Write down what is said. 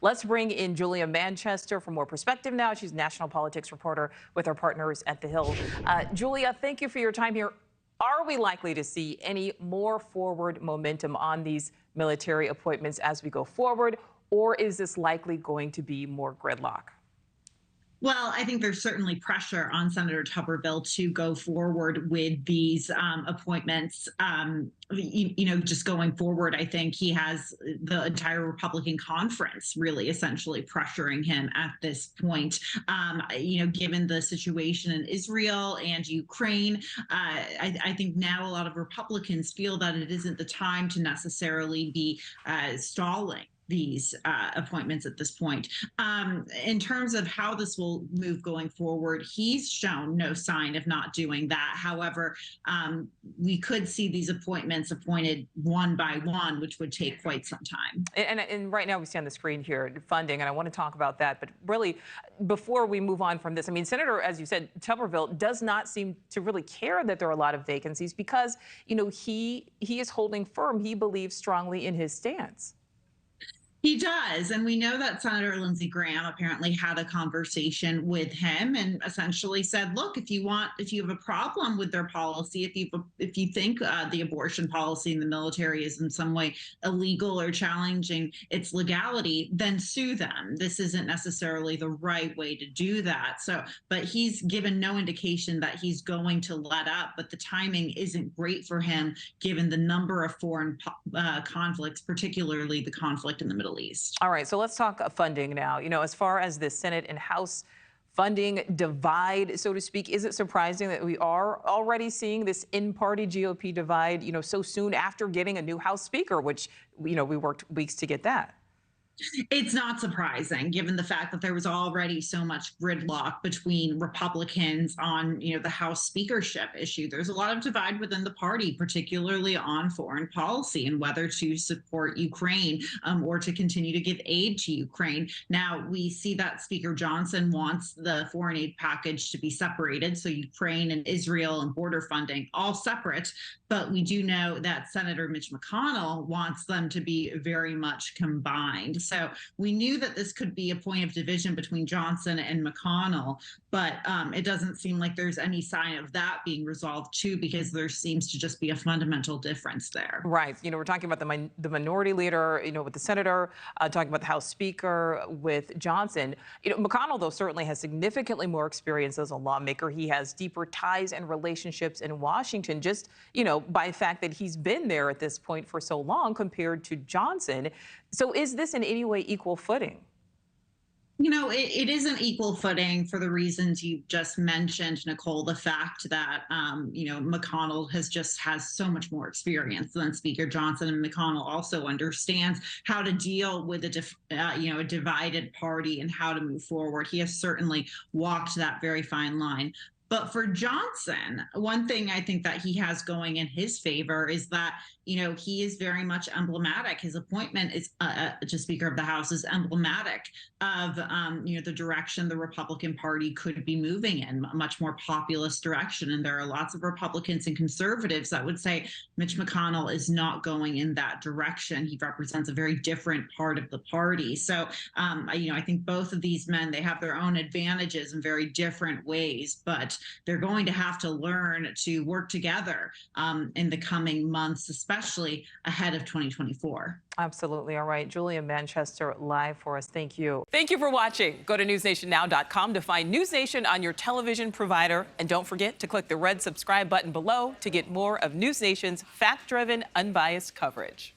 Let's bring in Julia Manchester for more perspective now. She's national politics reporter with our partners at The Hill. Julia, thank you for your time here. Are we likely to see any more forward momentum on these military appointments as we go forward, or is this likely going to be more gridlock? Well, I think there's certainly pressure on Senator Tuberville to go forward with these appointments. Just going forward, I think he has the entire Republican conference really essentially pressuring him at this point. Given the situation in Israel and Ukraine, I think now a lot of Republicans feel that it isn't the time to necessarily be stalling these appointments at this point. In terms of how this will move going forward, he's shown no sign of not doing that. However, we could see these appointments appointed one by one, which would take quite some time. And right now we see on the screen here funding, and I want to talk about that. But really, before we move on from this, I mean, Senator, as you said, Tuberville does not seem to really care that there are a lot of vacancies because, he is holding firm. He believes strongly in his stance. He does. And we know that Senator Lindsey Graham apparently had a conversation with him and essentially said, look, if you have a problem with their policy, if you think the abortion policy in the military is in some way illegal or challenging its legality, then sue them. This isn't necessarily the right way to do that. But he's given no indication that he's going to let up, but the timing isn't great for him given the number of foreign conflicts, particularly the conflict in the Middle East. All right, so let's talk funding now. As far as the Senate and House funding divide, so to speak, is it surprising that we are already seeing this in-party GOP divide, so soon after getting a new House Speaker, which, we worked weeks to get that? It's not surprising, given the fact that there was already so much gridlock between Republicans on, the House speakership issue. There's a lot of divide within the party, particularly on foreign policy and whether to support Ukraine or to continue to give aid to Ukraine. Now, we see that Speaker Johnson wants the foreign aid package to be separated, so Ukraine and Israel and border funding all separate. But we do know that Senator Mitch McConnell wants them to be very much combined. So we knew that this could be a point of division between Johnson and McConnell, but it doesn't seem like there's any sign of that being resolved too, because there seems to just be a fundamental difference there. Right. We're talking about the minority leader, with the senator, talking about the House Speaker with Johnson. McConnell, though, certainly has significantly more experience as a lawmaker. He has deeper ties and relationships in Washington, just, by the fact that he's been there at this point for so long compared to Johnson. So is this in any way equal footing? It isn't equal footing for the reasons you just mentioned, Nichole. The fact that, McConnell has so much more experience than Speaker Johnson, and McConnell also understands how to deal with a divided party and how to move forward. He has certainly walked that very fine line. But for Johnson, one thing I think that he has going in his favor is that, he is very much emblematic. His appointment is to Speaker of the House is emblematic of, the direction the Republican Party could be moving in, a much more populist direction. And there are lots of Republicans and conservatives that would say Mitch McConnell is not going in that direction. He represents a very different part of the party. So, I think both of these men, they have their own advantages in very different ways, but they're going to have to learn to work together in the coming months, especially ahead of 2024. Absolutely. All right. Julia Manchester live for us. Thank you. Thank you for watching. Go to newsnationnow.com to find News Nation on your television provider. And don't forget to click the red subscribe button below to get more of News Nation's fact-driven, unbiased coverage.